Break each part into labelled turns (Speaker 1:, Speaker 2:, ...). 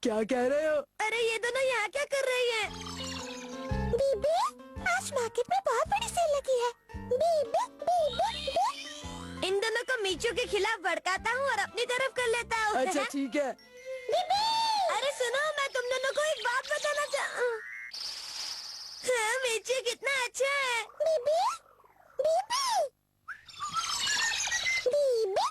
Speaker 1: क्या कह रहे हो?
Speaker 2: अरे ये दोनों यहाँ क्या कर रही हैं?
Speaker 3: बीबी, आज मार्केट में बहुत बड़ी सेल लगी है। बीबी, बीबी, बीबी।
Speaker 2: इन दोनों को मीचू के खिलाफ भड़काता हूँ और अपनी तरफ कर लेता हूँ।
Speaker 1: अच्छा ठीक है।
Speaker 3: बीबी,
Speaker 2: अरे सुनो, मैं तुम दोनों को एक बात बताना मीचू कितना अच्छा है।
Speaker 3: बीबी, बीबी, बीबी।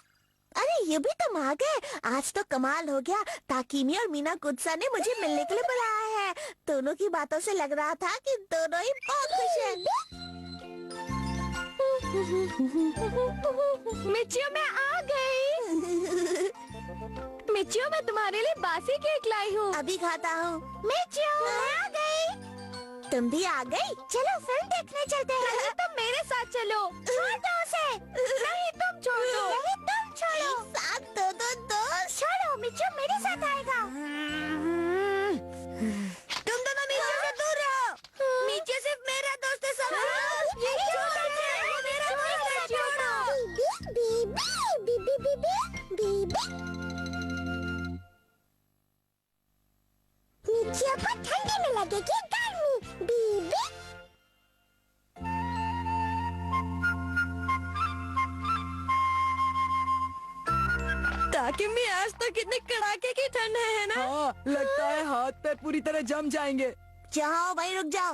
Speaker 3: अरे ये भी तुम आ गए। आज तो कमाल हो गया। ताकीमी और मीना गुस्सा ने मुझे मिलने के लिए बुलाया है। दोनों की बातों से लग रहा था कि दोनों ही बहुत खुश हैं।
Speaker 2: मिचियो मैं आ गई। मिचियो मैं तुम्हारे लिए बासी केक लाई हूँ।
Speaker 3: अभी खाता हूँ। मिचियो, मैं आ गई। तुम भी आ गई। चलो फिल्म देखने चलते हैं।
Speaker 2: नहीं, तुम मेरे साथ चलो।
Speaker 3: छोड़ दो उसे।
Speaker 2: नहीं, तुम छोड़ो।
Speaker 3: नहीं, तुम छोड़ो। एक साथ दो। छोड़ो, मिचियो मेरे साथ आएगा।
Speaker 2: तुम दोनों मीचू से दूर रहो। मीचू सिर्फ मेरा दोस्त है। सब मेरा दोस्त है। छोड़ो।
Speaker 3: बीबी, बीबी, बीबी, बीबी। मिचियो को ठंडी में लगेगी गर्मी। बीबी।
Speaker 2: ताकि मैं आज तो कितने कड़ाके की ठंड है ना?
Speaker 1: हाँ, लगता है हाथ पैर पूरी तरह जम जाएंगे।
Speaker 3: जाओ भाई, रुक जाओ।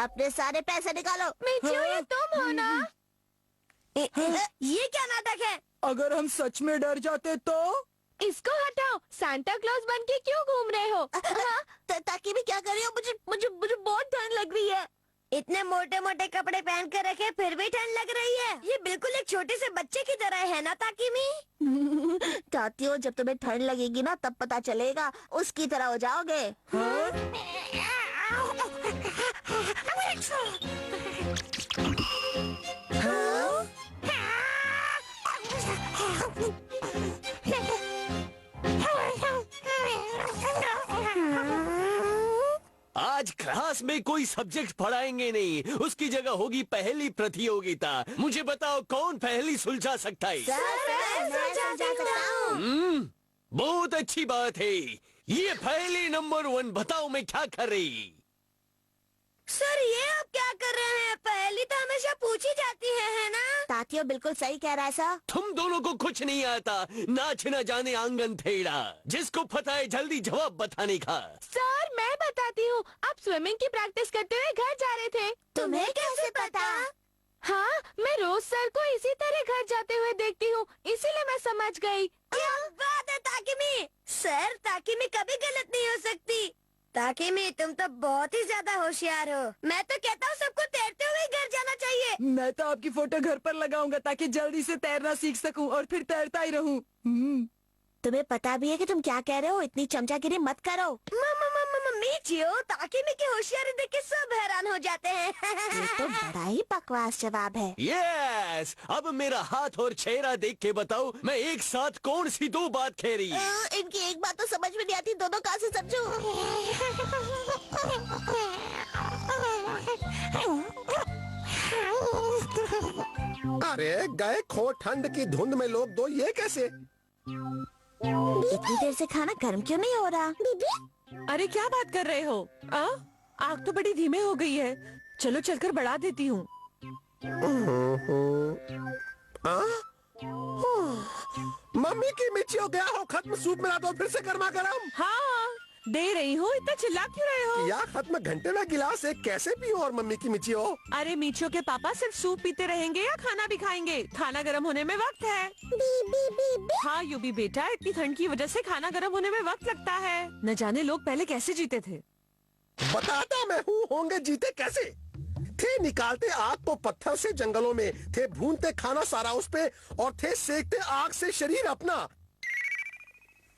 Speaker 3: अपने सारे पैसे निकालो।
Speaker 2: मिचियो ये तुम हो ना? ये क्या नाटक है?
Speaker 1: अगर हम सच में डर जाते तो?
Speaker 2: इसको हटाओ। सांता क्लॉज बन के क्यों घूम रहे हो?
Speaker 3: ताकि भी क्या कर रही हो? मुझे बहुत ठंड लग रही है।
Speaker 2: इतने मोटे मोटे कपड़े पहन कर रखे फिर भी ठंड लग रही है। ये बिल्कुल एक छोटे से बच्चे की तरह है ना ताकीमी?
Speaker 3: तातियो, जब तुम्हें ठंड लगेगी ना तब पता चलेगा। उसकी तरह हो जाओगे।
Speaker 4: आज क्लास में कोई सब्जेक्ट पढ़ाएंगे नहीं, उसकी जगह होगी पहेली प्रतियोगिता। मुझे बताओ कौन पहेली सुलझा सकता है? बहुत अच्छी बात है। ये पहेली नंबर 1 बताओ मैं क्या कर रही?
Speaker 2: सर ये आप क्या कर रहे हैं? पहेली तो हमेशा पूछी जाती है ना?
Speaker 3: तातियो बिल्कुल सही कह रहा है सर।
Speaker 4: तुम दोनों को कुछ नहीं आता, नाच न जाने आंगन टेढ़ा। जिसको पता है जल्दी जवाब बताने का।
Speaker 2: सर मैं बताती हूँ। आप स्विमिंग की प्रैक्टिस करते हुए घर जा रहे थे।
Speaker 3: तुम्हें कैसे पता?
Speaker 2: हाँ, मैं रोज सर को इसी तरह घर जाते हुए देखती हूँ, इसीलिए मैं समझ गई। क्या बात है ताकिमी? सर ताकिमी कभी गलत नहीं हो सकती। ताकिमी तुम तो बहुत ही ज्यादा होशियार हो। मैं तो कहता हूँ सबको तैरते हुए घर जाना चाहिए।
Speaker 1: मैं तो आपकी फोटो घर पर लगाऊंगा ताकि जल्दी से तैरना सीख सकूं और फिर तैरता ही रहूं।
Speaker 3: तुम्हें पता भी है कि तुम क्या कह रहे हो? इतनी चमचागिरी मत करो।
Speaker 2: मीचियो, ताकिमी की होशियारी देख के सब हैरान हो जाते हैं।
Speaker 3: ये तो बड़ा ही बकवास जवाब है।
Speaker 4: यस, अब मेरा हाथ और चेहरा देख के बताओ मैं एक साथ कौन सी 2 बात कह रही?
Speaker 3: इनकी एक बात तो समझ में नहीं आती, दोनों कहाँ से समझूं?
Speaker 5: अरे गए खो ठंड की धुंध में लोग दो, ये कैसे?
Speaker 3: इतनी देर से खाना गर्म क्यों नहीं हो रहा? बीबी,
Speaker 6: अरे क्या बात कर रहे हो? आग तो बड़ी धीमे हो गई है। चलो चलकर बढ़ा देती हूँ।
Speaker 5: मम्मी की मिर्चियों गया हो खत्म, सूप मिला दो फिर से गर्मा गर्म।
Speaker 6: हाँ दे रही हूँ, इतना चिल्ला क्यों रहे हो?
Speaker 5: या खत्म घंटे में गिलास एक कैसे पियो? और मम्मी की मिर्ची हो।
Speaker 6: अरे मीचो के पापा सिर्फ सूप पीते रहेंगे या खाना भी खाएंगे? खाना गर्म होने में वक्त है।
Speaker 3: बीबी, बीबी।
Speaker 6: हाँ यूबी बेटा, इतनी ठंड की वजह से खाना गर्म होने में वक्त लगता है। न जाने लोग पहले कैसे जीते थे।
Speaker 5: बताता मैं हूँ, होंगे जीते कैसे थे। निकालते आग को पत्थर से जंगलों में, थे भूनते खाना सारा उस पे, और थे सेकते आग से शरीर अपना।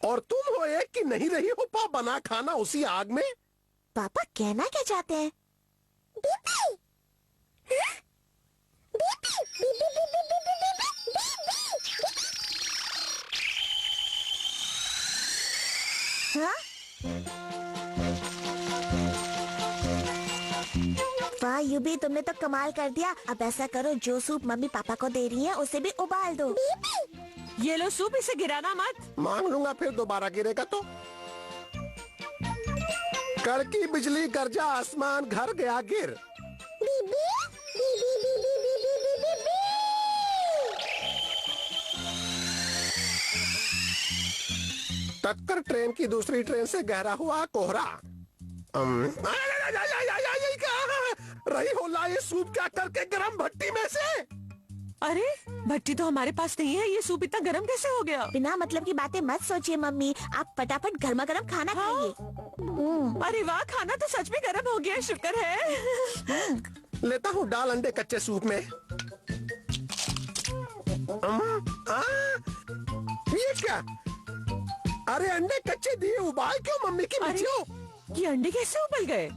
Speaker 5: और तुम हो एक कि नहीं रही हो पा बना खाना उसी आग में।
Speaker 3: पापा कहना क्या चाहते हैं? बीबी, बीबी, बीबी, बीबी, बीबी, बीबी, बीबी। हाँ? वाह यूबी, तुमने तो कमाल कर दिया। अब ऐसा करो, जो सूप मम्मी पापा को दे रही है उसे भी उबाल दो। बीबी,
Speaker 6: ये लो सूप, इसे गिराना मत।
Speaker 5: मान लूंगा, फिर दोबारा गिरेगा तो। कड़की बिजली गरजा आसमान घर गया गिर। टक्कर ट्रेन की दूसरी ट्रेन से गहरा हुआ कोहरा। रही हो लाए सूप क्या करके गरम भट्टी में से।
Speaker 6: अरे भट्टी तो हमारे पास नहीं है, ये सूप इतना गर्म कैसे हो गया?
Speaker 3: बिना मतलब की बातें मत सोचिए मम्मी, आप फटाफट गर्मा गर्म खाना खाइए।
Speaker 6: अरे वाह, खाना तो सच में गर्म हो गया, शुक्र है।
Speaker 5: लेता हूँ डाल अंडे कच्चे सूप में। ये क्या? अरे अंडे कच्चे दिए, उबाल क्यों मम्मी की
Speaker 6: अरे,
Speaker 5: बच्चियों?
Speaker 6: ये अंडे कैसे उबल गए?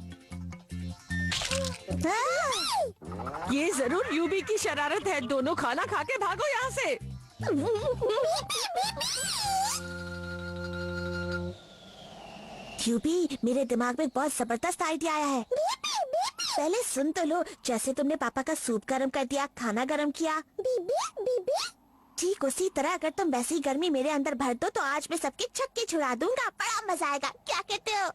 Speaker 6: ये जरूर यूबी की शरारत है। दोनों खाना खा के भागो यहाँ से।
Speaker 3: यूबी, मेरे दिमाग में बहुत जबरदस्त आइडिया आया है। पहले सुन तो लो। जैसे तुमने पापा का सूप गर्म कर दिया, खाना गर्म किया, ठीक उसी तरह अगर तुम वैसी गर्मी मेरे अंदर भर दो तो आज मैं सबकी छक्के छुड़ा दूंगा। बड़ा मजा आएगा, क्या कहते हो?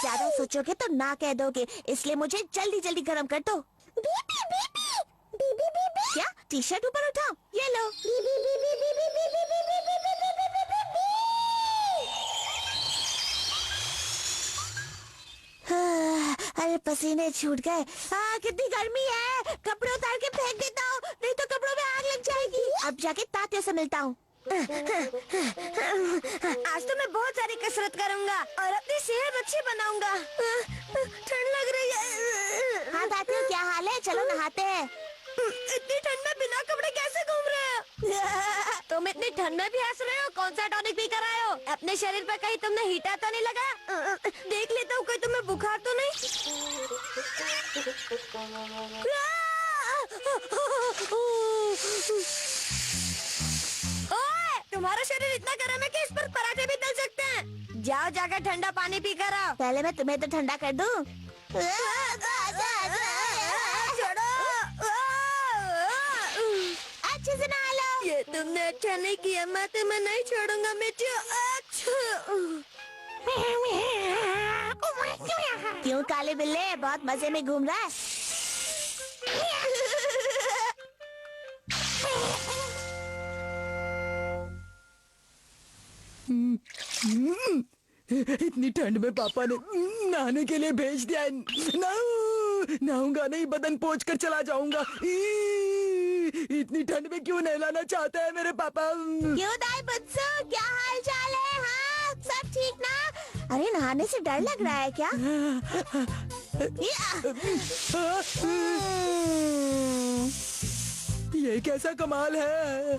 Speaker 3: ज्यादा सोचोगे तो ना कह दोगे, इसलिए मुझे जल्दी जल्दी गर्म कर दो। क्या? टी शर्ट ऊपर उठाओ, ये लो। अरे पसीने छूट गए। कितनी गर्मी है, कपड़े उतार के फेंक देता हूँ, नहीं तो कपड़ों में आग लग जाएगी। अब जाके तात्या से मिलता हूँ।
Speaker 2: आज तो मैं बहुत सारी कसरत करूंगा और अपनी सेहत अच्छी बनाऊंगा। ठंड लग रही है।
Speaker 3: हाँ तात्या, क्या हाल है? चलो नहाते हैं।
Speaker 2: इतनी ठंड में बिना कपड़े कैसे घूम रहे हो? तुम इतनी ठंड में भी हंस रहे हो? कौन सा टॉनिक पी कर आए हो? अपने शरीर पर कहीं तुमने हीटर तो नहीं लगा? देख लेता हूँ, कोई तुम्हें बुखार तो नहीं? ओए, तुम्हारा शरीर इतना गर्म है कि इस पर पराठे भी तल सकते हैं। जाओ जाकर ठंडा पानी पी कर आओ।
Speaker 3: पहले मैं तुम्हें तो ठंडा कर दूं। अच्छे से नहा लो।
Speaker 2: ये तुमने अच्छा नहीं किया, मैं तुम्हें नहीं छोड़ूंगा मिट्टू।
Speaker 3: क्यों काले बिल्ले, बहुत मजे में घूम रहा है?
Speaker 1: इतनी ठंड में पापा ने नहाने के लिए भेज दिया। नहाऊंगा नहीं, बदन पोंछ कर चला जाऊंगा। इतनी ठंड में क्यों नहलाना चाहता है मेरे पापा?
Speaker 3: क्यों दाई बच्चों, क्या हाल चाल है? हाँ, सब ठीक ना? अरे नहाने से डर लग रहा है क्या?
Speaker 1: ये कैसा कमाल है?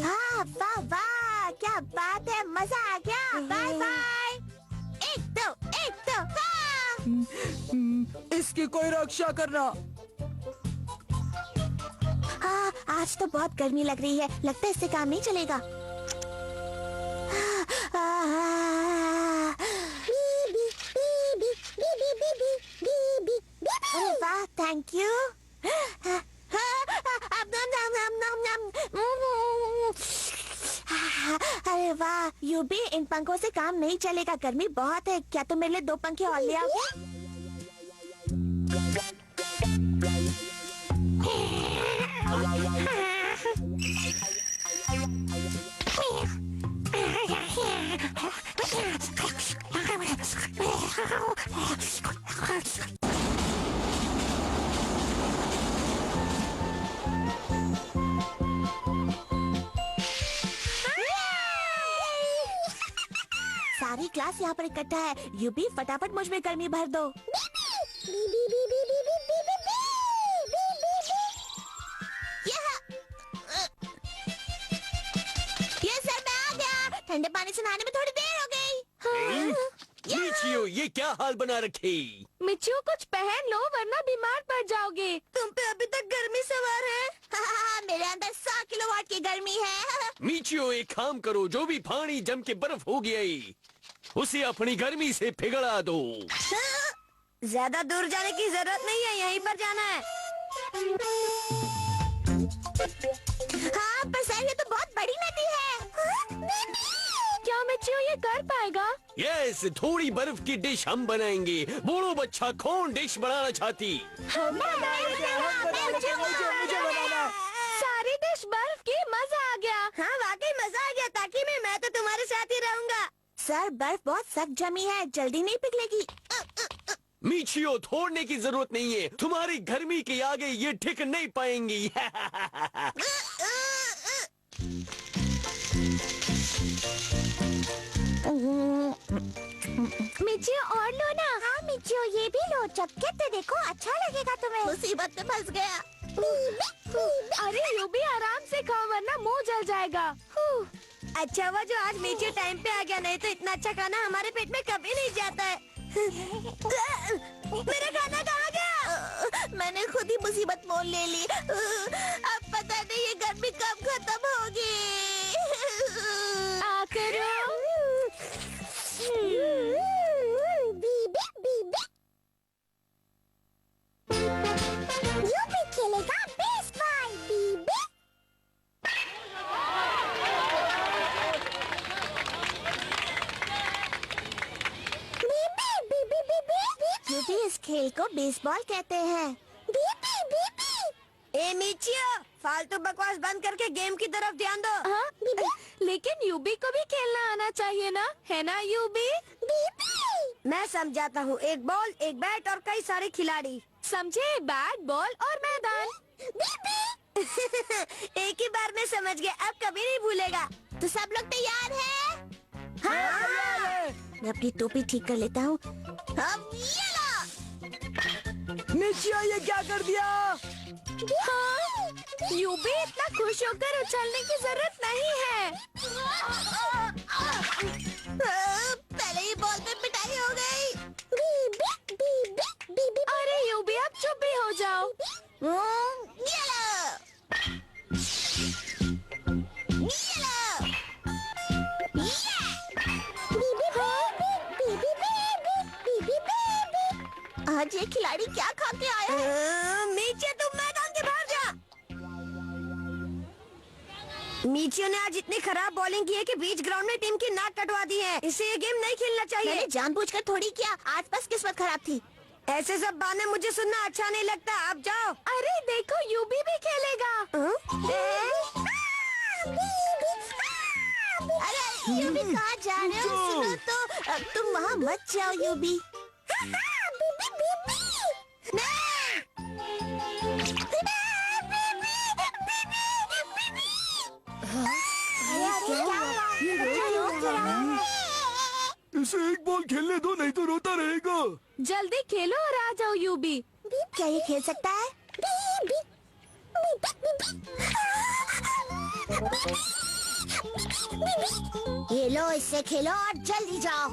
Speaker 3: हाँ, वाह वाह, क्या बात है, मजा आ गया। Bye bye. एक दो वाह।
Speaker 1: इसकी कोई रक्षा करना।
Speaker 3: हाँ, आज तो बहुत गर्मी लग रही है, लगता है इससे काम नहीं चलेगा। अरे वाह, थैंक यू। अरे वाह यूबी, इन पंखों से काम नहीं चलेगा, गर्मी बहुत है। क्या तुम मेरे लिए 2 पंखे और ले आओगे? सारी क्लास यहाँ पर इकट्ठा है। यूबी, फटाफट मुझ में गर्मी भर दो। ये सर, मैं आ गया। ठंडे पानी से नहाने में थोड़ी देर हो गई।
Speaker 4: मिचियो, ये क्या हाल बना रखी?
Speaker 2: मिच्चू, कुछ पहन लो वरना बीमार पड़ जाओगे। तुम पे अभी तक गर्मी सवार है।
Speaker 3: मेरे अंदर 100 किलोवाट की गर्मी है।
Speaker 4: मिचियो, एक काम करो, जो भी पानी जम के बर्फ हो गई उसे अपनी गर्मी से पिघला दो।
Speaker 2: ज्यादा दूर जाने की जरूरत नहीं है, यहीं पर जाना है।
Speaker 3: हाँ पर सर ये तो बहुत बड़ी नदी है।
Speaker 2: क्या मिचियो ये कर पाएगा?
Speaker 4: यस, थोड़ी बर्फ की डिश हम बनाएंगे। बूढ़ो बच्चा कौन डिश बनाना चाहती?
Speaker 1: मुझे बनाना।
Speaker 2: सारी डिश बर्फ की, मजा आ गया। हाँ वाकई मजा आ गया। ताकि मैं तो तुम्हारे साथ ही रहूँगा।
Speaker 3: सर बर्फ बहुत सख्त जमी है, जल्दी नहीं पिघलेगी।
Speaker 4: मीचियो, थोड़ने की जरूरत नहीं है। तुम्हारी गर्मी के आगे ये टिक नहीं पाएंगी।
Speaker 3: मिचियो और लो ना। हाँ मिचियो ये भी लो, चटके तो देखो अच्छा लगेगा तुम्हें। मुसीबत में फंस गया।
Speaker 2: अरे यू भी आराम से खाओ वरना मुंह जल जाएगा। अच्छा हुआ जो आज मीचियो टाइम पे आ गया, नहीं तो इतना अच्छा खाना हमारे पेट में कभी नहीं जाता है। मेरा खाना कहाँ गया?
Speaker 3: मैंने खुद ही मुसीबत मोल ले ली। अब पता नहीं ये गर्मी कब खत्म होगी। यू भी खेलेगा बेसबॉल बीबी। यूबी इस खेल को बेसबॉल कहते हैं। बीबी बीबी।
Speaker 2: ए मीचियो, फालतू बकवास बंद करके गेम की तरफ ध्यान दो।
Speaker 3: हाँ बीबी।
Speaker 2: लेकिन यूबी को भी खेलना आना चाहिए ना, है ना यूबी?
Speaker 3: बीबी।
Speaker 2: मैं समझाता हूँ, एक बॉल, एक बैट और कई सारे खिलाड़ी। समझे? बैट, बॉल और मैदान।
Speaker 3: बीबी।
Speaker 2: एक ही बार में समझ गए, अब कभी नहीं भूलेगा।
Speaker 3: तो सब लोग तैयार हैं? हाँ। मैं अपनी टोपी ठीक कर लेता हूँ। अब ये लो।
Speaker 1: मिचियो ये क्या कर दिया?
Speaker 2: हाँ, यूबी इतना खुश होकर उछलने की जरूरत नहीं है।
Speaker 3: पहले ही बॉल पे पिटाई हो गई। बीबी बीबी बीबी।
Speaker 2: अरे यूबी अब चुप भी हो जाओ।
Speaker 3: ये लो। आज ये खिलाड़ी क्या खा के आया है?
Speaker 2: मीचियो तुम मैदान के बाहर जा। मीचियो ने आज इतनी खराब बॉलिंग की है कि बीच ग्राउंड में टीम की नाक कटवा दी है। इसे ये गेम नहीं खेलना चाहिए।
Speaker 3: मैंने जानबूझकर थोड़ी किया, आज बस किस्मत खराब थी।
Speaker 2: ऐसे सब बहाने मुझे सुनना अच्छा नहीं लगता। आप जाओ। अरे देखो यूबी भी खेलेगा।
Speaker 3: अरे यूबी कहाँ जा रहे हो? सुनो तो, तुम वहाँ मत जाओ यूबी।
Speaker 1: इसे एक बॉल खेलने दो, नहीं तो रोता रहेगा।
Speaker 2: जल्दी खेलो और आ जाओ यूबी।
Speaker 3: क्या ये खेल सकता है? ये लो, इससे खेलो और जल्दी जाओ।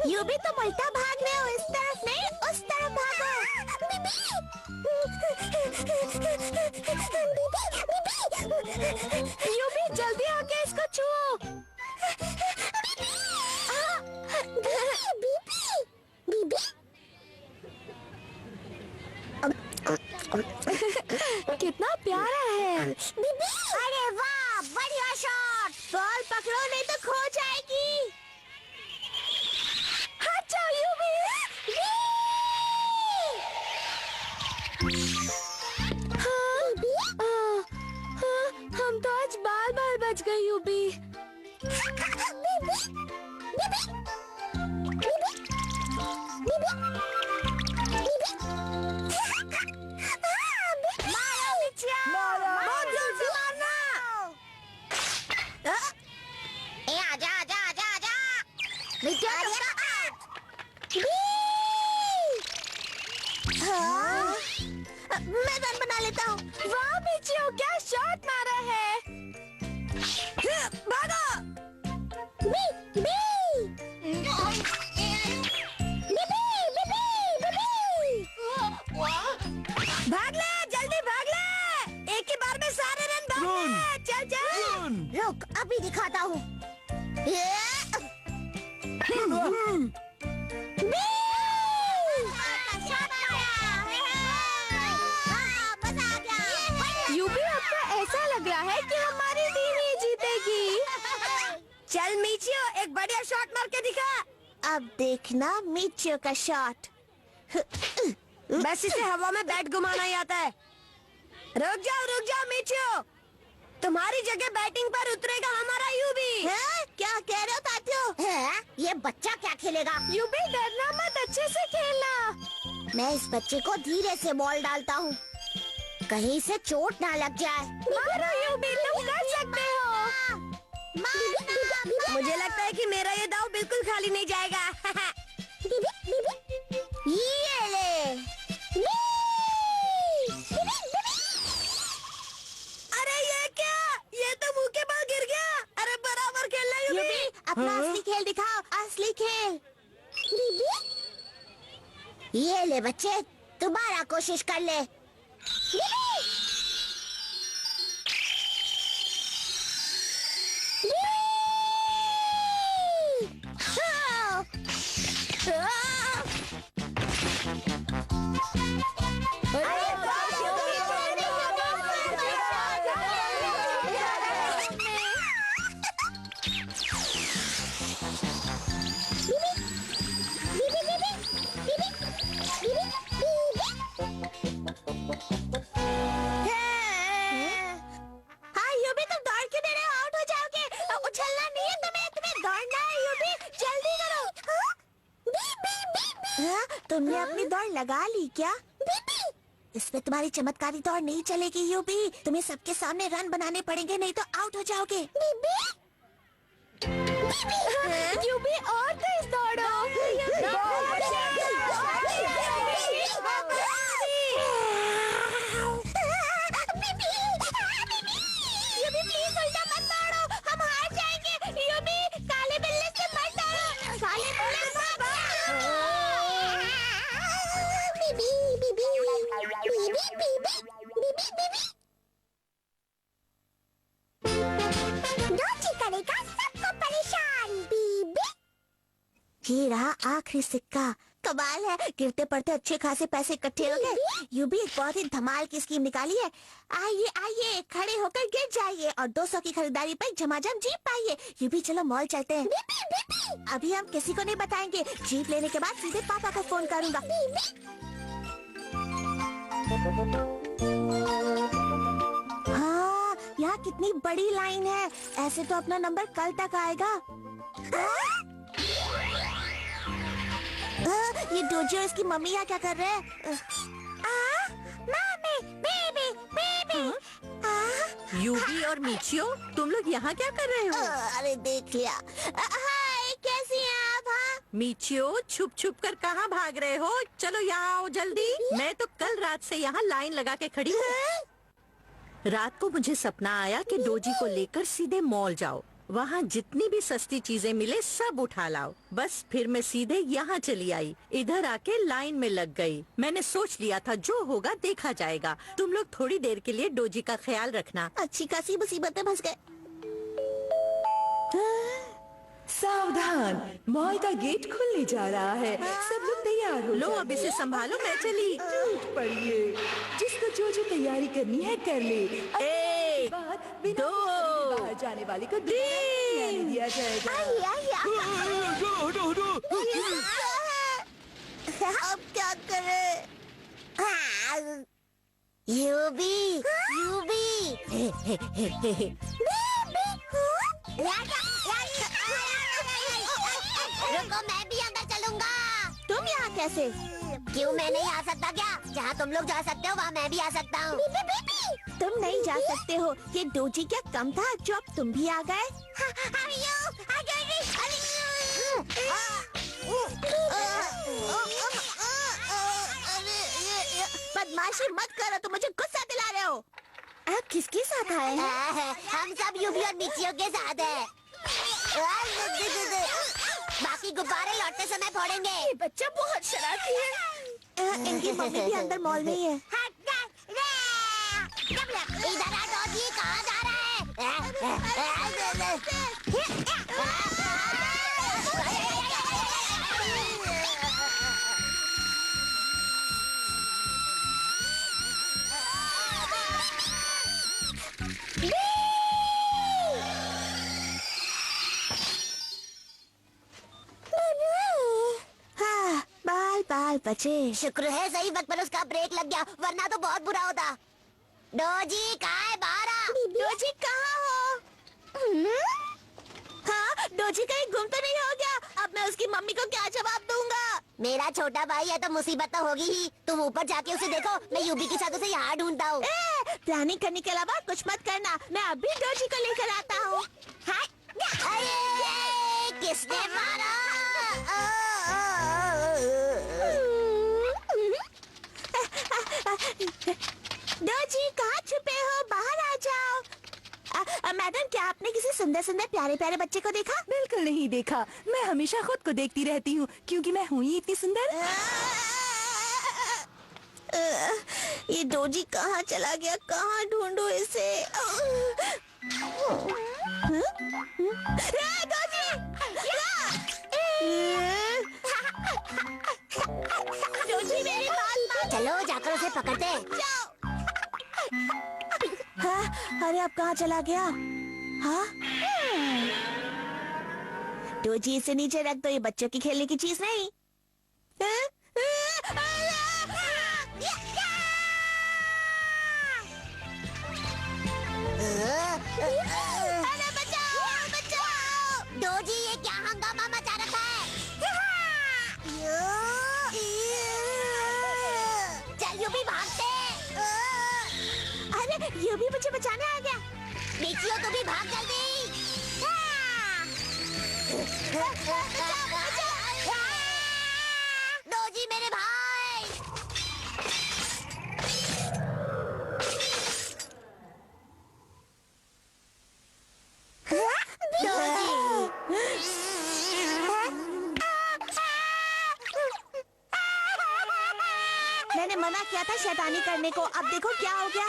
Speaker 3: यूबी तुम उल्टा भाग रहे हो, इस तरफ नहीं उस तरफ भागो।
Speaker 2: यूबी जल्दी आके इसको छुओ। कितना प्यारा है।
Speaker 3: अरे वाह, बढ़िया शॉट। बॉल पकड़ो नहीं तो खो जाएगी।
Speaker 2: अच्छा यूबी। हाँ, हम तो आज बाल बच गए यूबी।
Speaker 3: मैदान बना लेता हूँ।
Speaker 2: वाह मिचियो, क्या शॉट मारा है। भागो।
Speaker 3: अभी दिखाता हूँ।
Speaker 2: यूबी, आपको ऐसा लग रहा है कि हमारी टीम ही जीतेगी। चल मीचियो, एक बढ़िया शॉट मार के दिखा।
Speaker 3: अब देखना मीचियो का शॉट।
Speaker 2: बस इसे हवा में बैट घुमाना ही आता है। रुक जाओ मीचियो, तुम्हारी जगह बैटिंग पर उतरेगा हमारा यूबी।
Speaker 3: क्या कह रहे हो तात्यो? ये बच्चा क्या खेलेगा?
Speaker 2: यूबी, डरना मत, अच्छे से खेलना।
Speaker 3: मैं इस बच्चे को धीरे से बॉल डालता हूँ, कहीं से चोट ना लग जाए।
Speaker 2: मारो यूबी, तुम कर सकते हो। मुझे लगता है कि मेरा ये दाव बिल्कुल खाली नहीं जाएगा।
Speaker 3: ये ले।
Speaker 2: अरे ये क्या? ये तो मुंह के बल गिर गया। अरे बराबर खेलना यूबी।
Speaker 3: अपना असली खेल दिखाओ, असली खेल। ये ले बच्चे, दोबारा कोशिश कर ले। तुमने अपनी दौड़ लगा ली क्या? इसमें तुम्हारी चमत्कारी दौड़ नहीं चलेगी यूबी। तुम्हें सबके सामने रन बनाने पड़ेंगे, नहीं तो आउट हो जाओगे।
Speaker 2: यूबी, और तेज दौड़ो।
Speaker 3: यूबी प्लीज उल्टा मत दौड़ो, हम हार जाएंगे। यूबी, काले बिल्ले से मत डरो। काले बिल्ले से करेगा सबको परेशान। ये रहा आखिरी सिक्का। कमाल है, गिरते पड़ते अच्छे खासे पैसे इकट्ठे हो गए। यूबी एक बहुत ही धमाल की स्कीम निकाली है। आइए आइए, खड़े होकर गिर जाइए और 200 की खरीदारी पर झमाझम जीत पाइए। यूबी चलो मॉल चलते हैं। अभी हम किसी को नहीं बताएंगे। जीत लेने के बाद सीधे पापा को फोन करूंगा। हाँ, यहाँ कितनी बड़ी लाइन है। ऐसे तो अपना नंबर कल तक आएगा। ये डोजी और इसकी मम्मी यहाँ क्या कर रहे हैं? Mummy, baby, baby.
Speaker 6: यूबी और मीचियो, तुम लोग यहाँ क्या कर रहे हो?
Speaker 3: अरे देख लिया। हाय, कैसी हैं आप? हाँ?
Speaker 6: मीचियो, छुप छुप कर कहाँ भाग रहे हो? चलो यहाँ आओ जल्दी। मैं तो कल रात से यहाँ लाइन लगा के खड़ी हूँ। रात को मुझे सपना आया कि डोजी को लेकर सीधे मॉल जाओ, वहाँ जितनी भी सस्ती चीजें मिले सब उठा लाओ। बस फिर मैं सीधे यहाँ चली आई, इधर आके लाइन में लग गई। मैंने सोच लिया था जो होगा देखा जाएगा। तुम लोग थोड़ी देर के लिए डोजी का ख्याल रखना।
Speaker 3: अच्छी खासी मुसीबत में फंस गए।
Speaker 1: सावधान, मॉल का गेट खुलने जा रहा है। सब लोग तैयार हो
Speaker 6: लो
Speaker 1: जाइए।
Speaker 6: अब इसे संभालो, मैं चली।
Speaker 1: टूट पड़िए। जिसको जो तैयारी करनी है कर ले।
Speaker 6: एक,
Speaker 1: बाद बिना
Speaker 6: दो,
Speaker 1: बाहर जाने वाले को नहीं दिया जाएगा।
Speaker 3: अब क्या करें? यूबी, यूबी। रुको, मैं भी अंदर चलूंगा। तुम यहाँ कैसे? क्यों मैं नहीं आ सकता क्या? जहाँ तुम लोग जा सकते हो वहाँ मैं भी आ सकता हूँ। तुम नहीं जा सकते हो। ये डोजी क्या कम था जो अब तुम भी आ गए? बदमाशी मत करो, तुम मुझे गुस्सा दिला रहे हो। आप किसके साथ आए हैं? हम सब यूबी और मीचियो के साथ हैं। बाकी गुब्बारे लौटते समय फोड़ेंगे। ये बच्चा बहुत शरारती है। इनकी मम्मी भी अंदर मॉल में ही है। इधर आ डॉगी, कहाँ जा रहा है? बाल बचे।
Speaker 2: शुक्र है सही वक्त पर उसका ब्रेक लग गया, वरना तो बहुत बुरा होता। डोजी कहाँ है? बाहर आ।
Speaker 3: डोजी कहाँ हो? हाँ, डोजी कहीं गुम तो नहीं हो गया? अब मैं उसकी मम्मी को क्या जवाब दूंगा?
Speaker 2: मेरा छोटा भाई है तो मुसीबत तो होगी ही। तुम ऊपर जाके उसे देखो, मैं यूबी के साथ उसे यहाँ ढूंढता हूँ।
Speaker 3: प्लानिंग करने के अलावा कुछ मत करना, मैं अभी डोजी को लेकर आता हूँ।
Speaker 2: अरे किसने मारा?
Speaker 3: डोजी कहाँ छुपे हो? बाहर आ जाओ। मैडम, क्या आपने किसी सुंदर सुंदर प्यारे प्यारे बच्चे को देखा?
Speaker 1: बिल्कुल नहीं देखा, मैं हमेशा खुद को देखती रहती हूँ क्योंकि मैं हूँ ही इतनी सुंदर।
Speaker 3: ये डोजी कहाँ चला गया? कहाँ ढूंढूं इसे? डोजी! डोजी मेरी बात मान।
Speaker 2: चलो जाकर उसे पकड़ते हैं।
Speaker 3: हाँ, अरे अब कहाँ चला गया? हाँ? डोजी इसे नीचे रख दो, ये बच्चों की खेलने की चीज नहीं।
Speaker 2: अरे बचाओ बचाओ! डोजी ये क्या हंगामा मचा रखा है? चल यूबी भागते।
Speaker 3: अरे ये भी मुझे बचाने आ गया।
Speaker 2: मिचियो तू भी भाग जल्दी। डोजी मेरे भाई।
Speaker 3: मैंने मना किया था शैतानी करने को, अब देखो क्या हो गया।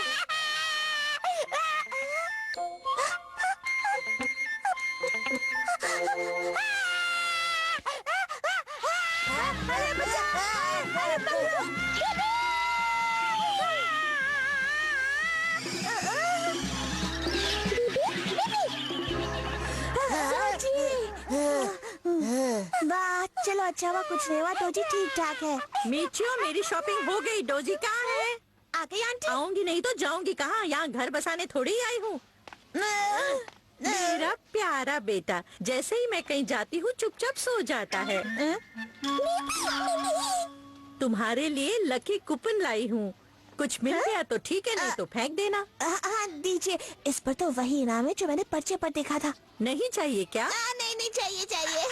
Speaker 3: अरे बचाओ! अरे बचाओ! वाह, चलो अच्छा हुआ कुछ नहीं हुआ, डोजी ठीक ठाक है।
Speaker 6: मिचियो, मेरी शॉपिंग हो गई। डोजी कहाँ है?
Speaker 3: आ गई आंटी।
Speaker 6: आऊंगी नहीं तो जाऊंगी कहाँ? यहाँ घर बसाने थोड़ी आई हूँ। मेरा प्यारा बेटा, जैसे ही मैं कहीं जाती हूँ चुपचाप सो जाता है। तुम्हारे लिए लकी कूपन लाई हूँ, कुछ मिल गया तो ठीक है, नहीं तो फेंक देना।
Speaker 3: हाँ दीजिए, इस पर तो वही इनाम है जो मैंने पर्चे पर देखा था।
Speaker 6: नहीं चाहिए क्या?
Speaker 3: नहीं नहीं, चाहिए चाहिए।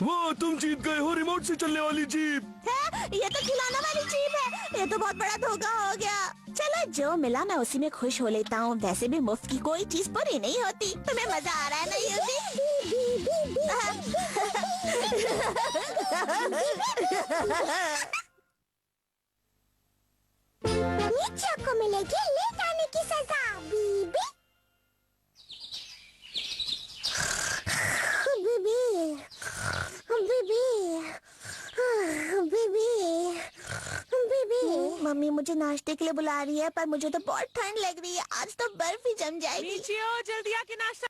Speaker 4: वो तुम जीत गए हो रिमोट से चलने वाली जीप।
Speaker 3: है? ये तो खिलौना वाली जीप है, ये तो बहुत बड़ा धोखा हो गया। चलो जो मिला मैं उसी में खुश हो लेता हूँ, वैसे भी मुफ्त की कोई चीज बुरी नहीं होती। तुम्हें मजा आ रहा है ना यूबी?
Speaker 2: मिचियो को मिलेगी ले जाने की सजा। बीबी
Speaker 3: मम्मी मुझे नाश्ते के लिए बुला रही है, पर मुझे तो बहुत ठंड लग रही है, आज तो बर्फ ही जम जाएगी।
Speaker 1: जल्दी आके नाश्ता